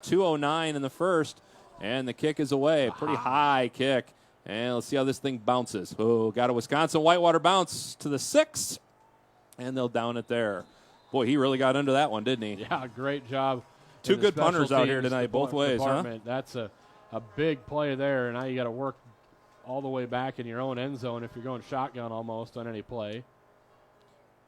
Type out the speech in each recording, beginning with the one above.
2:09 in the first, and the kick is away. Pretty high kick. And let's see how this thing bounces. Oh, got a Wisconsin whitewater bounce to the 6, and they'll down it there. Boy, he really got into that one, didn't he? Yeah, great job. Two good punters out here tonight, both ways, huh? That's a big play there, and now you got to work all the way back in your own end zone if you're going shotgun almost on any play.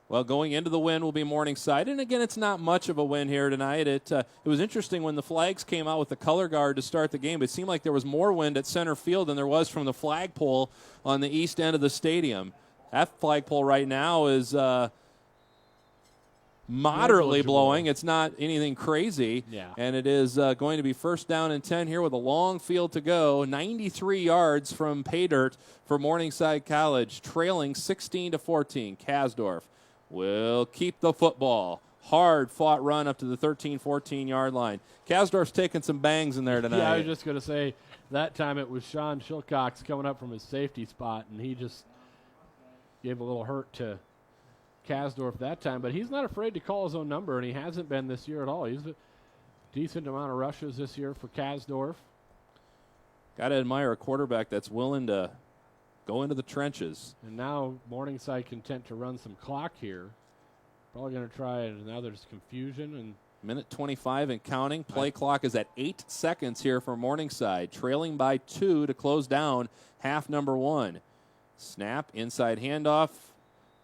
Well, going into the win will be Morningside. And, again, it's not much of a win here tonight. It was interesting when the flags came out with the color guard to start the game. It seemed like there was more wind at center field than there was from the flagpole on the east end of the stadium. That flagpole right now is moderately blowing. It's not anything crazy. Yeah. And it is going to be 1st down and 10 here with a long field to go. 93 yards from pay dirt for Morningside College, trailing 16-14. Kasdorf will keep the football. Hard-fought run up to the 13-14-yard line. Kasdorf's taking some bangs in there tonight. Yeah, I was just going to say, that time it was Sean Shilcox coming up from his safety spot, and he just gave a little hurt to Kasdorf that time. But he's not afraid to call his own number, and he hasn't been this year at all. He's a decent amount of rushes this year for Kasdorf. Got to admire a quarterback that's willing to go into the trenches. And now Morningside content to run some clock here. Probably going to try it. Now there's confusion. And minute 25 and counting. Play clock is at 8 seconds here for Morningside. Trailing by 2 to close down half number 1. Snap, inside handoff.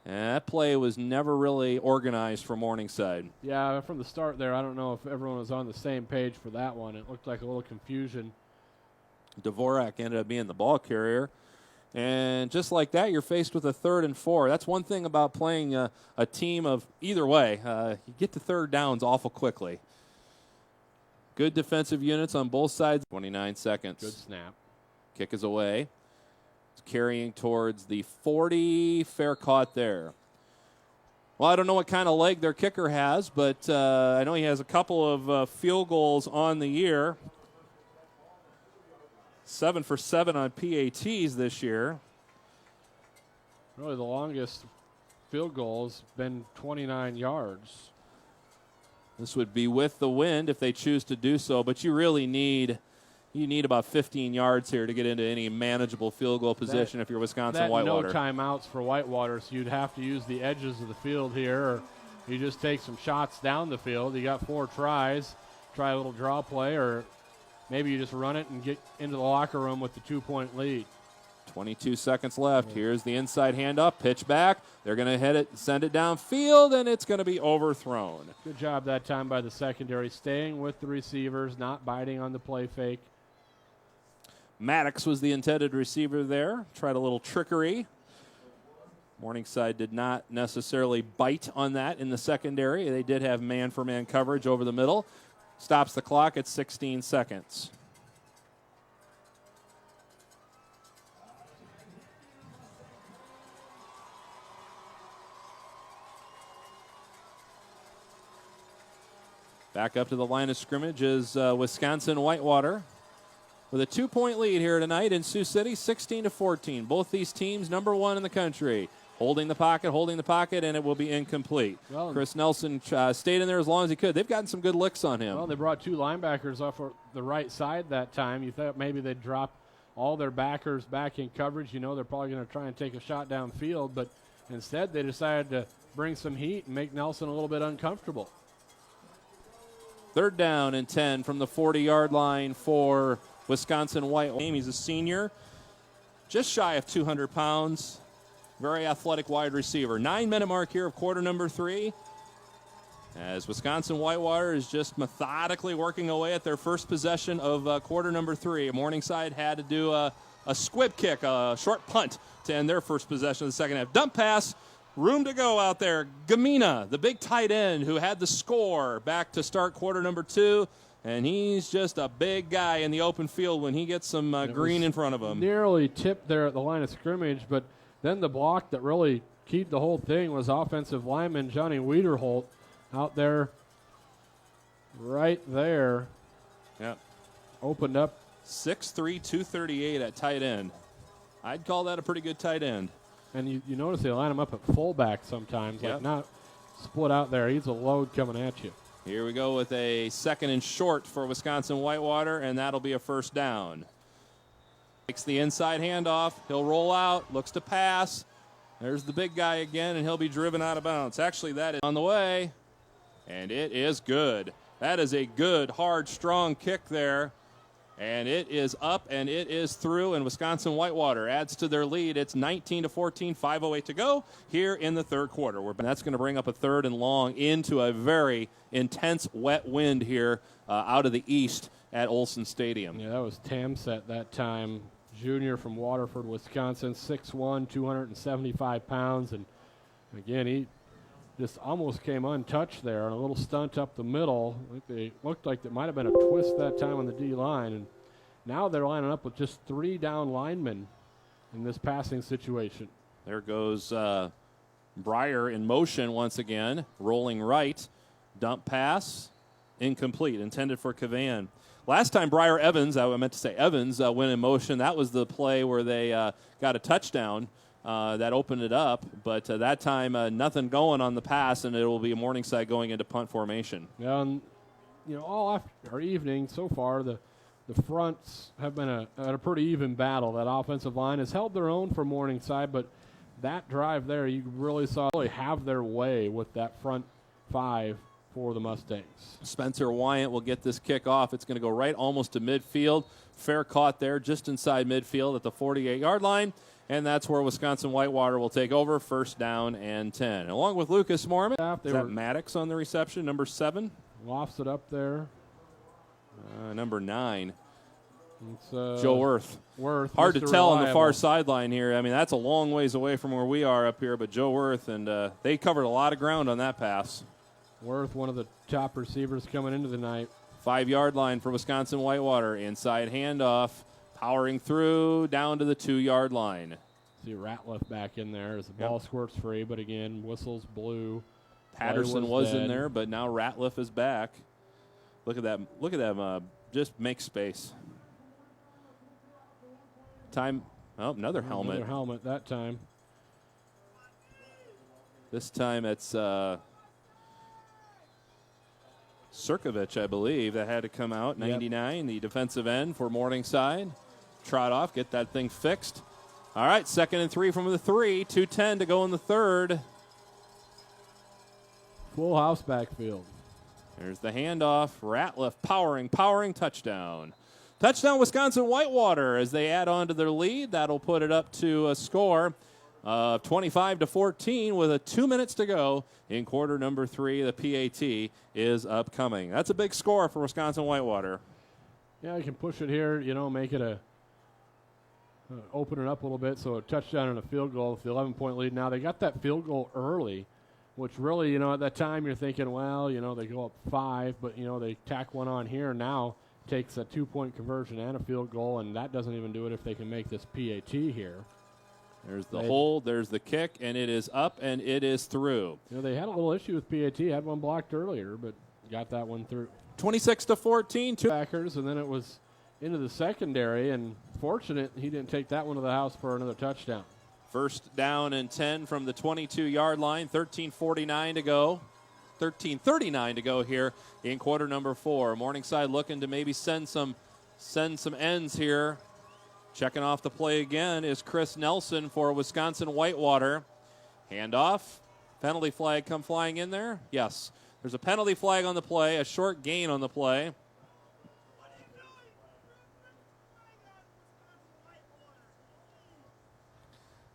And that play was never really organized for Morningside. Yeah, from the start there, I don't know if everyone was on the same page for that one. It looked like a little confusion. Dvorak ended up being the ball carrier. And just like that, you're faced with a 3rd and 4. That's one thing about playing a team of either way. You get to 3rd downs awful quickly. Good defensive units on both sides. 29 seconds. Good snap. Kick is away. It's carrying towards the 40. Fair caught there. Well, I don't know what kind of leg their kicker has, but I know he has a couple of field goals on the year. 7 for 7 on PATs this year. Really, the longest field goal has been 29 yards. This would be with the wind if they choose to do so, but you really need about 15 yards here to get into any manageable field goal position if you're Wisconsin Whitewater. No timeouts for Whitewater, so you'd have to use the edges of the field here, or you just take some shots down the field. You got 4 tries. Try a little draw play, or maybe you just run it and get into the locker room with the 2-point lead. 22 seconds left. Here's the inside handoff. Pitch back. They're going to send it downfield, and it's going to be overthrown. Good job that time by the secondary, staying with the receivers, not biting on the play fake. Maddox was the intended receiver there. Tried a little trickery. Morningside did not necessarily bite on that in the secondary. They did have man-for-man coverage over the middle. Stops the clock at 16 seconds. Back up to the line of scrimmage is Wisconsin Whitewater with a 2-point lead here tonight in Sioux City, 16-14. Both these teams number 1 in the country. Holding the pocket, and it will be incomplete. Well, Chris Nelson stayed in there as long as he could. They've gotten some good licks on him. Well, they brought 2 linebackers off the right side that time. You thought maybe they'd drop all their backers back in coverage. You know they're probably going to try and take a shot downfield, but instead they decided to bring some heat and make Nelson a little bit uncomfortable. 3rd down and 10 from the 40-yard line for Wisconsin Whitewater. He's a senior, just shy of 200 pounds. Very athletic wide receiver. 9-minute mark here of quarter number 3. As Wisconsin Whitewater is just methodically working away at their first possession of quarter number 3. Morningside had to do a squib kick, a short punt to end their first possession of the second half. Dump pass, room to go out there. Gamina, the big tight end who had the score back to start quarter number 2. And he's just a big guy in the open field when he gets some green in front of him. Nearly tipped there at the line of scrimmage, but then the block that really keyed the whole thing was offensive lineman Johnny Wiederholt out there, right there. Yep. Opened up. 6'3", 238 at tight end. I'd call that a pretty good tight end. And you notice they line him up at fullback sometimes, like not split out there. He's a load coming at you. Here we go with a second and short for Wisconsin Whitewater, and that'll be a first down. Takes the inside handoff. He'll roll out, looks to pass. There's the big guy again, and he'll be driven out of bounds. Actually, that is on the way, and it is good. That is a good, hard, strong kick there. And it is up, and it is through, and Wisconsin Whitewater adds to their lead. It's 19-14, 5:08 to go here in the third quarter. That's going to bring up a third and long into a very intense wet wind here out of the east at Olson Stadium. Yeah, that was Tamset that time, junior from Waterford, Wisconsin, 6'1", 275 pounds. And, again, he just almost came untouched there on a little stunt up the middle. It looked like there might have been a twist that time on the D-line. And now they're lining up with just 3 down linemen in this passing situation. There goes Breyer in motion once again, rolling right. Dump pass, incomplete, intended for Cavan. Last time Breyer Evans, I meant to say Evans, went in motion. That was the play where they got a touchdown. That opened it up, but that time nothing going on the pass, and it will be a Morningside going into punt formation. Yeah, and all after our evening so far, the fronts have been at a pretty even battle. That offensive line has held their own for Morningside, but that drive there, you really saw really have their way with that front 5 for the Mustangs. Spencer Wyant will get this kick off. It's going to go right almost to midfield. Fair caught there just inside midfield at the 48-yard line. And that's where Wisconsin Whitewater will take over, first down and 10. Along with Lucas Mormon, is that Maddox on the reception, number 7? Lofts it up there. Number 9. It's Joe Worth. Hard to tell on the far sideline here. I mean, that's a long ways away from where we are up here, but Joe Worth, and they covered a lot of ground on that pass. Worth, one of the top receivers coming into the night. 5-yard line for Wisconsin Whitewater. Inside handoff. Powering through down to the 2-yard line. See Ratliff back in there as the ball squirts free, but again, whistles blew. Patterson was in there, but now Ratliff is back. Look at that. Look at that. Just make space. Time. Oh, another helmet. Another helmet that time. This time it's Sirkovich, I believe, that had to come out. 99, the defensive end for Morningside. Trot off, get that thing fixed. All right, 2nd and 3 from the 3. 2:10 to go in the third. Full house backfield. There's the handoff. Ratliff powering, touchdown. Touchdown, Wisconsin Whitewater, as they add on to their lead. That'll put it up to a score of 25-14 with 2 minutes to go in quarter number 3. The PAT is upcoming. That's a big score for Wisconsin Whitewater. Yeah, you can push it here, make it open it up a little bit, so a touchdown and a field goal with the 11-point lead. Now, they got that field goal early, which really, at that time you're thinking, well, they go up 5, but, they tack one on here now, takes a 2-point conversion and a field goal, and that doesn't even do it if they can make this PAT here. There's the hold, there's the kick, and it is up, and it is through. They had a little issue with PAT, had one blocked earlier, but got that one through. 26-14. 2 backers, and then it was into the secondary, and fortunate he didn't take that one to the house for another touchdown. First down and 10 from the 22-yard line, 13:49 to go. 13:39 to go here in quarter number 4. Morningside looking to maybe send some ends here. Checking off the play again is Chris Nelson for Wisconsin Whitewater. Handoff. Penalty flag come flying in there? Yes. There's a penalty flag on the play, a short gain on the play.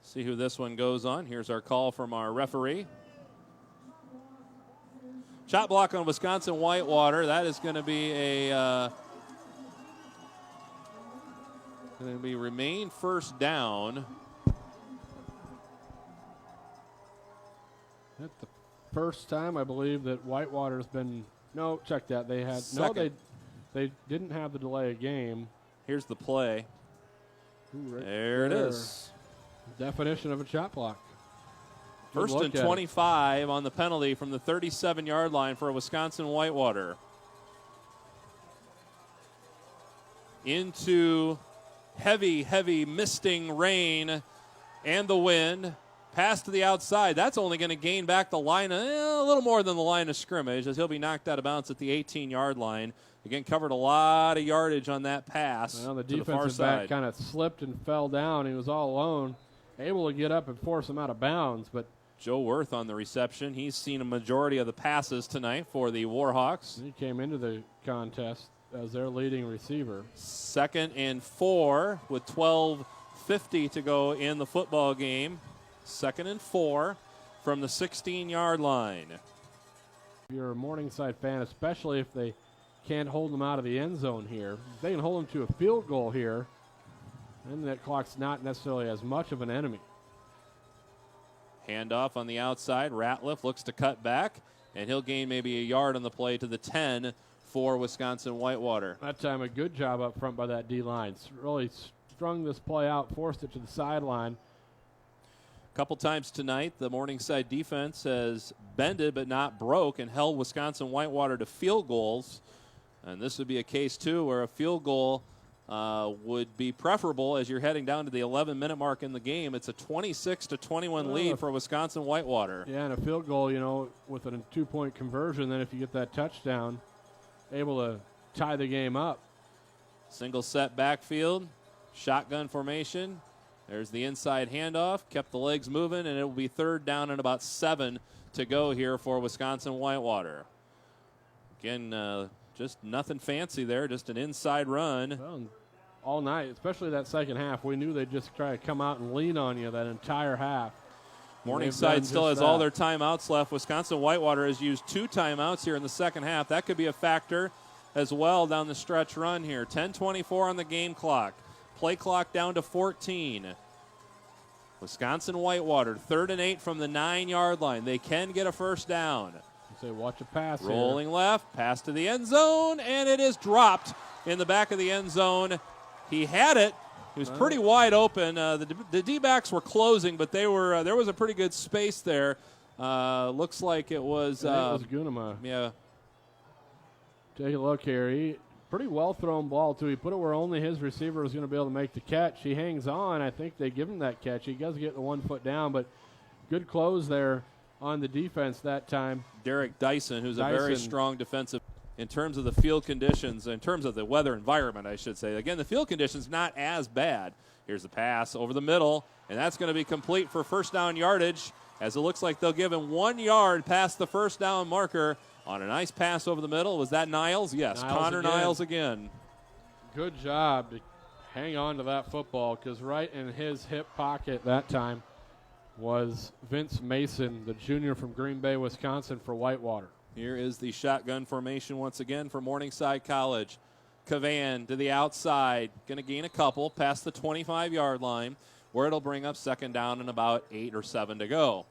See who this one goes on. Here's our call from our referee. Shot block on Wisconsin Whitewater. That is going to be remain first down. That's the first time I believe that Whitewater's been check that. They had Second. they didn't have the delay of game. Here's the play. Ooh, right there it is. Definition of a shot block. First and 25 on the penalty from the 37-yard line for Wisconsin Whitewater. Into heavy misting rain and the wind. Pass to the outside. That's only going to gain back the line, a little more than the line of scrimmage, as he'll be knocked out of bounds at the 18-yard line. Again, covered a lot of yardage on that pass. Well, the to defensive the far back side. kind of slipped and fell down. He was all alone, able to get up and force him out of bounds. But Joe Worth on the reception. He's seen a majority of the passes tonight for the Warhawks. he came into the contest as their leading receiver. 2nd and 4 with 12:50 to go in the football game. 2nd and 4 from the 16-yard line. If you're a Morningside fan, especially if they can't hold them out of the end zone here, if they can hold them to a field goal here, then that clock's not necessarily as much of an enemy. Handoff on the outside. Ratliff looks to cut back, and he'll gain maybe a yard on the play to the 10 for Wisconsin Whitewater. That time, a good job up front by that D-line. Really strung this play out, forced it to the sideline. A couple times tonight, the Morningside defense has bended but not broke and held Wisconsin Whitewater to field goals. And this would be a case, too, where a field goal would be preferable as you're heading down to the 11-minute mark in the game. It's a 26-21 lead for Wisconsin Whitewater. Yeah, and a field goal, with a 2-point conversion, then if you get that touchdown, able to tie the game up. Single set backfield, shotgun formation. There's the inside handoff, kept the legs moving, and it will be 3rd down and about 7 to go here for Wisconsin Whitewater. Again, just nothing fancy there, just an inside run. Well, all night, especially that second half, we knew they'd just try to come out and lean on you that entire half. Morningside still has all their timeouts left. Wisconsin Whitewater has used 2 timeouts here in the second half. That could be a factor as well down the stretch run here. 10:24 on the game clock. Play clock down to 14. Wisconsin Whitewater, 3rd and 8 from the 9-yard line. They can get a first down. Say, watch a pass. Rolling left, pass to the end zone, and it is dropped in the back of the end zone. He had it. He was pretty wide open. The D-backs were closing, but there was a pretty good space there. Looks like it was. It was Gunema. Yeah. Take a look here. Pretty well thrown ball, too. He put it where only his receiver was going to be able to make the catch. He hangs on. I think they give him that catch. He does get the 1 foot down, but good close there on the defense that time. Derek Dyson, who's a very strong defensive in terms of the field conditions, in terms of the weather environment, I should say. Again, the field conditions not as bad. Here's the pass over the middle, and that's going to be complete for first down yardage, as it looks like they'll give him 1 yard past the first down marker on a nice pass over the middle. Was that Niles? Yes, Connor Niles again. Good job to hang on to that football, because right in his hip pocket that time was Vince Mason, the junior from Green Bay, Wisconsin, for Whitewater. Here is the shotgun formation once again for Morningside College. Cavan to the outside, going to gain a couple past the 25-yard line, where it'll bring up 2nd down and about 8 or 7 to go.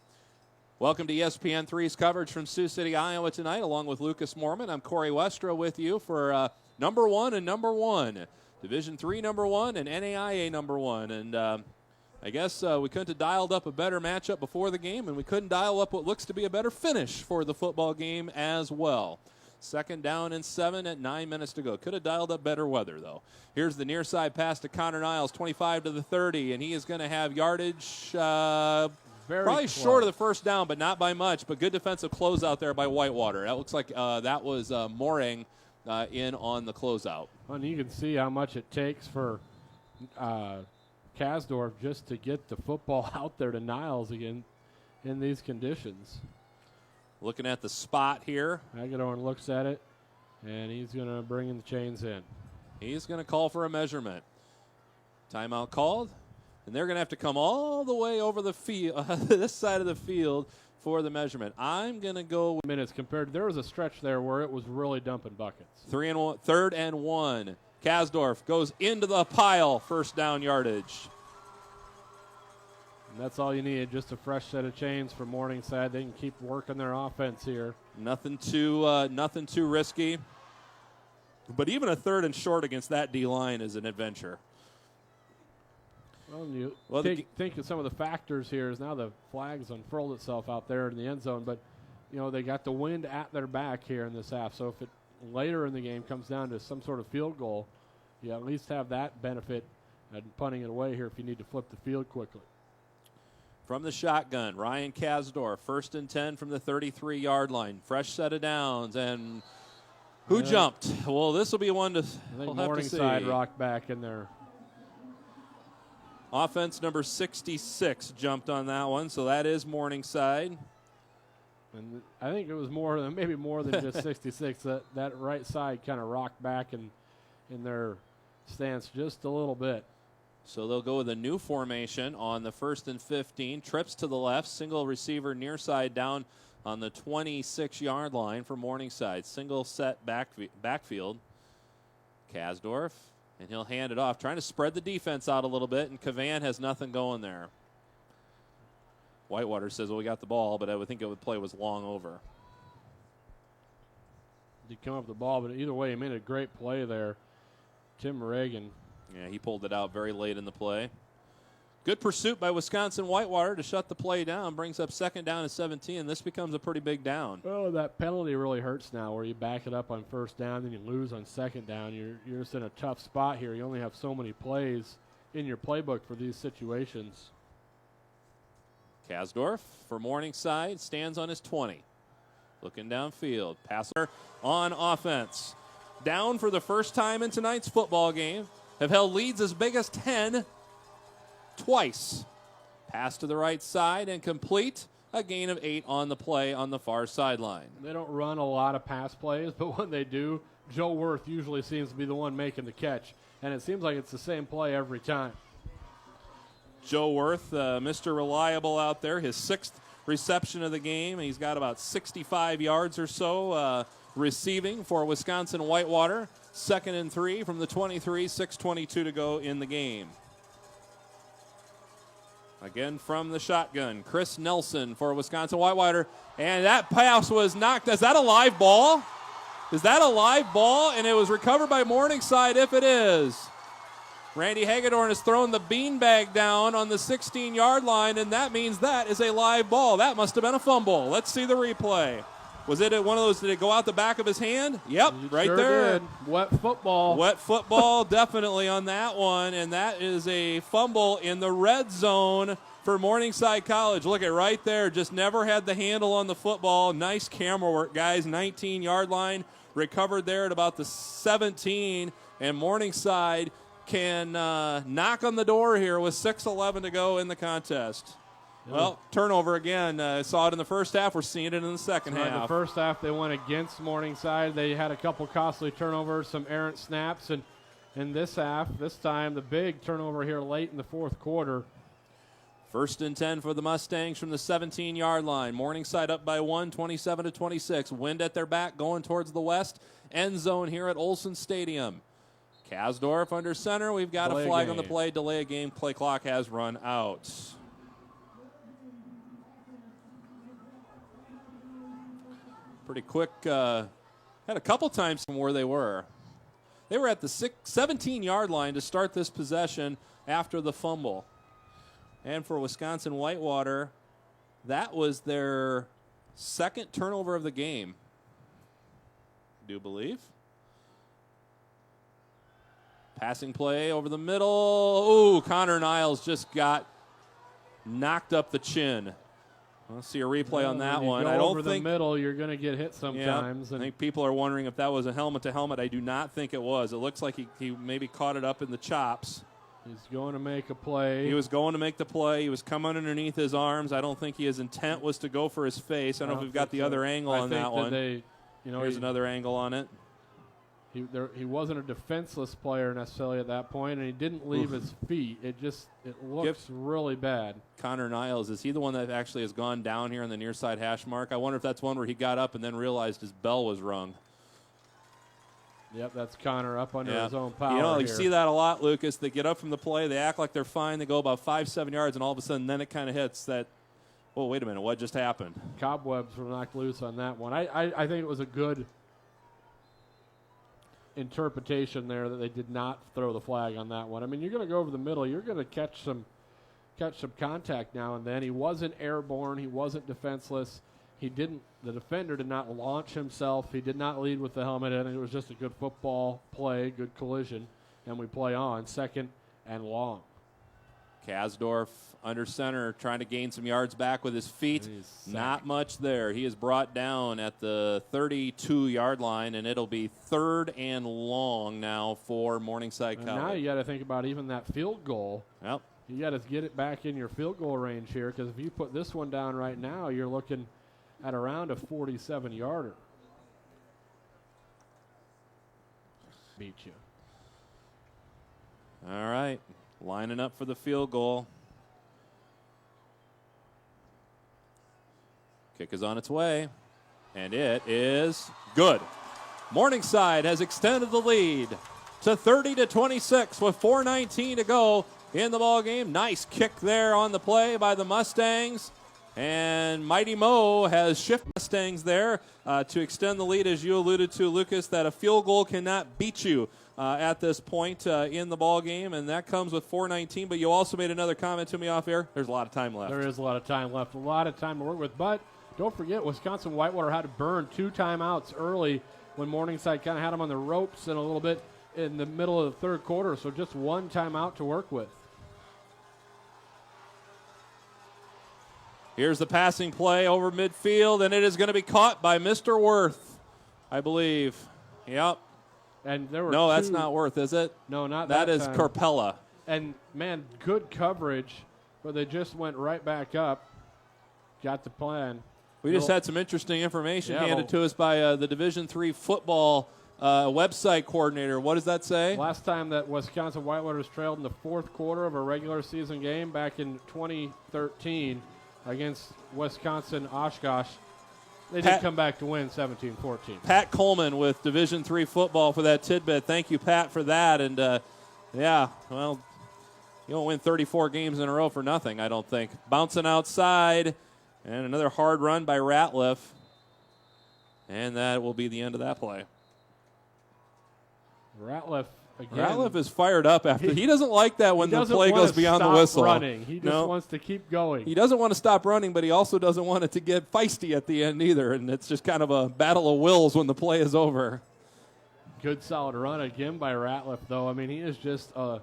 Welcome to ESPN 3's coverage from Sioux City, Iowa tonight, along with Lucas Mormon. I'm Corey Westra with you for number 1 and number 1, Division III number 1 and NAIA number 1. And I guess we couldn't have dialed up a better matchup before the game, and we couldn't dial up what looks to be a better finish for the football game as well. 2nd down and 7 at 9 minutes to go. Could have dialed up better weather, though. Here's the near side pass to Connor Niles, 25 to the 30, and he is going to have yardage probably short of the first down, but not by much. But good defensive closeout there by Whitewater. That looks like that was Moring in on the closeout. And you can see how much it takes for Kasdorf just to get the football out there to Niles again in these conditions. Looking at the spot here. Hagedorn looks at it, and he's going to bring in the chains in. He's going to call for a measurement. Timeout called, and they're going to have to come all the way over the field, this side of the field, for the measurement. I'm going to go with minutes compared. There was a stretch there where it was really dumping buckets. 3rd and 1. Kasdorf goes into the pile, first down yardage. And that's all you need, just a fresh set of chains for Morningside. They can keep working their offense here. Nothing too risky. But even a 3rd and short against that D-line is an adventure. Well, think of some of the factors here. Is now the flag's unfurled itself out there in the end zone, but they got the wind at their back here in this half. So if it later in the game comes down to some sort of field goal, you at least have that benefit and punting it away here if you need to flip the field quickly. from the shotgun, Ryan Kasdorf, 1st and 10 from the 33-yard line. Fresh set of downs, and who jumped? Well, this will be one to I think Morningside rocked back in there. Offense number 66 jumped on that one, so that is Morningside. And I think it was maybe more than just 66. That right side kind of rocked back in their stance just a little bit. So they'll go with a new formation on the 1st and 15. Trips to the left, single receiver near side down on the 26-yard line for Morningside. Single set backfield. Kasdorf, and he'll hand it off, trying to spread the defense out a little bit, and Cavan has nothing going there. Whitewater says, well, we got the ball, but I would think the play was long over. He come up with the ball, but either way, he made a great play there. Tim Reagan. Yeah, he pulled it out very late in the play. Good pursuit by Wisconsin Whitewater to shut the play down. Brings up 2nd down and 17. This becomes a pretty big down. Oh, that penalty really hurts now where you back it up on 1st down and you lose on 2nd down. You're just in a tough spot here. You only have so many plays in your playbook for these situations. Kasdorf for Morningside stands on his 20. Looking downfield. Passer on offense. Down for the first time in tonight's football game. Have held leads as big as 10 twice. Pass to the right side and complete. A gain of 8 on the play on the far sideline. They don't run a lot of pass plays, but when they do, Joe Worth usually seems to be the one making the catch. And it seems like it's the same play every time. Joe Worth, Mr. Reliable out there, his 6th reception of the game. He's got about 65 yards or so receiving for Wisconsin Whitewater. 2nd and 3 from the 23, 6:22 to go in the game. Again from the shotgun, Chris Nelson for Wisconsin Whitewater. And that pass was knocked. Is that a live ball? Is that a live ball? And it was recovered by Morningside if it is. Randy Hagedorn has thrown the beanbag down on the 16-yard line, and that means that is a live ball. That must have been a fumble. Let's see the replay. Was it one of those, did it go out the back of his hand? Yep, right sure there. Did. Wet football. Wet football, definitely on that one, and that is a fumble in the red zone for Morningside College. Look at right there, just never had the handle on the football. Nice camera work, guys. 19-yard line, recovered there at about the 17, and Morningside can knock on the door here with 6:11 to go in the contest. Well, turnover again. Saw it in the first half. We're seeing it in the second half. In the first half, they went against Morningside. They had a couple costly turnovers, some errant snaps. And in this half, this time, the big turnover here late in the 4th quarter. 1st and 10 for the Mustangs from the 17-yard line. Morningside up by 1, 27-26. Wind at their back going towards the west. End zone here at Olson Stadium. Kasdorf under center. We've got a flag on the play. Delay a game. Play clock has run out. Pretty quick. Had a couple times from where they were. They were at the 17-yard line to start this possession after the fumble. And for Wisconsin Whitewater, that was their 2nd turnover of the game. I do believe. Passing play over the middle. Ooh, Connor Niles just got knocked up the chin. Let's see a replay on that one. I don't think over the middle, you're going to get hit sometimes. Yeah, I think people are wondering if that was a helmet-to-helmet. I do not think it was. It looks like he maybe caught it up in the chops. He's going to make a play. He was going to make the play. He was coming underneath his arms. I don't think his intent was to go for his face. I don't know if we've got the other angle on that one. Here's another angle on it. He wasn't a defenseless player necessarily at that point, and he didn't leave his feet. It looks really bad. Connor Niles, is he the one that actually has gone down here on the near side hash mark? I wonder if that's one where he got up and then realized his bell was rung. Yep, that's Connor up under his own power. You see that a lot, Lucas. They get up from the play, they act like they're fine, they go about 5-7 yards, and all of a sudden then it kind of hits that, oh, wait a minute, what just happened? Cobwebs were knocked loose on that one. I think it was a good interpretation there that they did not throw the flag on that one. I mean, you're going to go over the middle. You're going to catch some contact now and then. He wasn't airborne. He wasn't defenseless. The defender did not launch himself. He did not lead with the helmet in. It was just a good football play, good collision, and we play on 2nd and long. Kasdorf under center, trying to gain some yards back with his feet. Not much there. He is brought down at the 32-yard line, and it'll be 3rd and long now for Morningside College. Now you got to think about even that field goal. Yep. You got to get it back in your field goal range here, because if you put this one down right now, you're looking at around a 47-yarder. Beat you. All right, lining up for the field goal. Kick is on its way, and it is good. Morningside has extended the lead to 30-26 with 4:19 to go in the ball game. Nice kick there on the play by the Mustangs. And Mighty Mo has shifted Mustangs there to extend the lead, as you alluded to, Lucas, that a field goal cannot beat you at this point in the ball game, and that comes with 4:19. But you also made another comment to me off air. There's a lot of time left. There is a lot of time left, a lot of time to work with. But don't forget, Wisconsin Whitewater had to burn 2 timeouts early when Morningside kind of had them on the ropes and a little bit in the middle of the third quarter, so just 1 timeout to work with. Here's the passing play over midfield, and it is going to be caught by Mr. Worth, I believe. Yep. And there were no, 2, that's not Worth, is it? No, not that That is time. Carpella. And, man, good coverage, but they just went right back up, got the plan. We just had some interesting information handed to us by the Division III football website coordinator. What does that say? Last time that Wisconsin Whitewater's trailed in the fourth quarter of a regular season game back in 2013 against Wisconsin Oshkosh, they did come back to win 17-14. Pat Coleman with Division III football for that tidbit. Thank you, Pat, for that. And, yeah, well, you don't win 34 games in a row for nothing, I don't think. Bouncing outside, and another hard run by Ratliff. And that will be the end of that play. Ratliff, again. Ratliff is fired up after. He doesn't like that when the play goes beyond the stop whistle. Running. He just wants to keep going. He doesn't want to stop running, but he also doesn't want it to get feisty at the end either. And it's just kind of a battle of wills when the play is over. Good solid run again by Ratliff, though. I mean, he is just a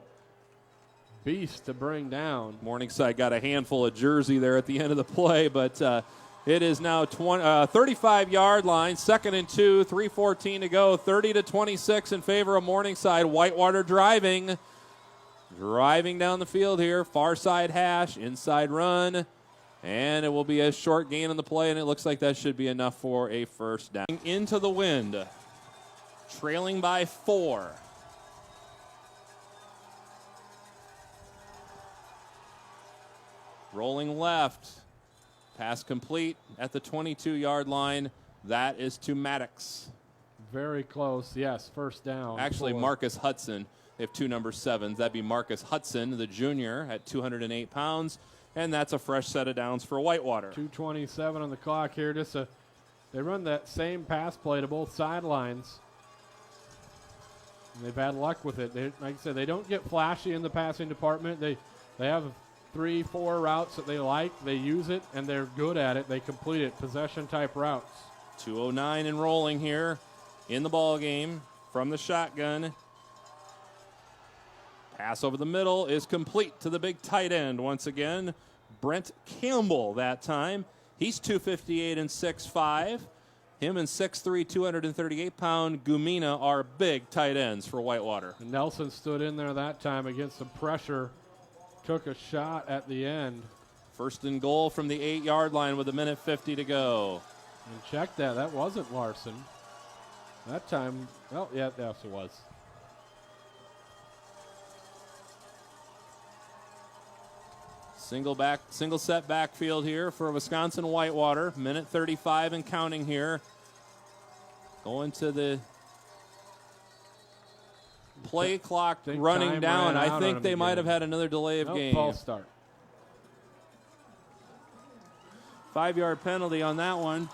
beast to bring down. Morningside got a handful of jersey there at the end of the play, but it is now 35-yard line, 2nd and 2, 3:14 to go, 30-26 in favor of Morningside. Whitewater driving down the field here, far side hash, inside run, and it will be a short gain on the play, and it looks like that should be enough for a first down. Into the wind, trailing by 4. Rolling left. Pass complete at the 22-yard line. That is to Maddox. Very close, yes, first down. Actually, Marcus Hudson. They have 2 number 7s. That'd be Marcus Hudson, the junior, at 208 pounds. And that's a fresh set of downs for Whitewater. 2:27 on the clock here. They run that same pass play to both sidelines. And they've had luck with it. Like I said, they don't get flashy in the passing department. They have 3-4 routes that they like. They use it, and they're good at it. They complete it, possession-type routes. 2:09 and rolling here in the ball game from the shotgun. Pass over the middle is complete to the big tight end once again. Brent Campbell that time. He's 258 and 6'5". Him and 6'3", 238-pound Gumina are big tight ends for Whitewater. And Nelson stood in there that time against some pressure. Took a shot at the end. First and goal from the 8-yard line with 1:50 to go. And check that. That wasn't Larson. That time, well, yeah, yes, it was. Single set backfield here for Wisconsin Whitewater. 1:35 and counting here. Going to the play clock running down. I think they might have had another delay of game. False start. 5-yard penalty on that one.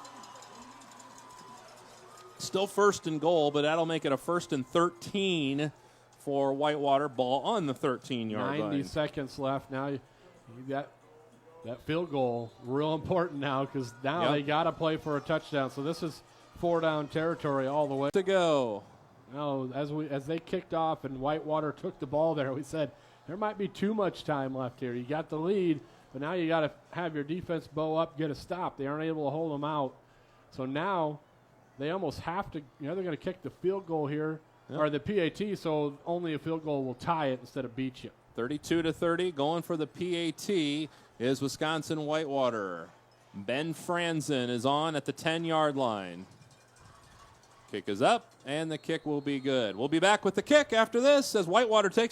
Still first and goal, but that'll make it a 1st and 13 for Whitewater. Ball on the 13-yard line. 90 seconds left. Now you got that field goal real important now, because now they got to play for a touchdown. So this is 4-down territory all the way to go. No, as they kicked off and Whitewater took the ball there, we said, there might be too much time left here. You got the lead, but now you got to have your defense bow up, get a stop. They aren't able to hold them out. So now they almost have to, they're going to kick the field goal here, or the PAT, so only a field goal will tie it instead of beat you. 32-30, going for the PAT is Wisconsin Whitewater. Ben Franzen is on at the 10-yard line. Kick is up, and the kick will be good. We'll be back with the kick after this as Whitewater takes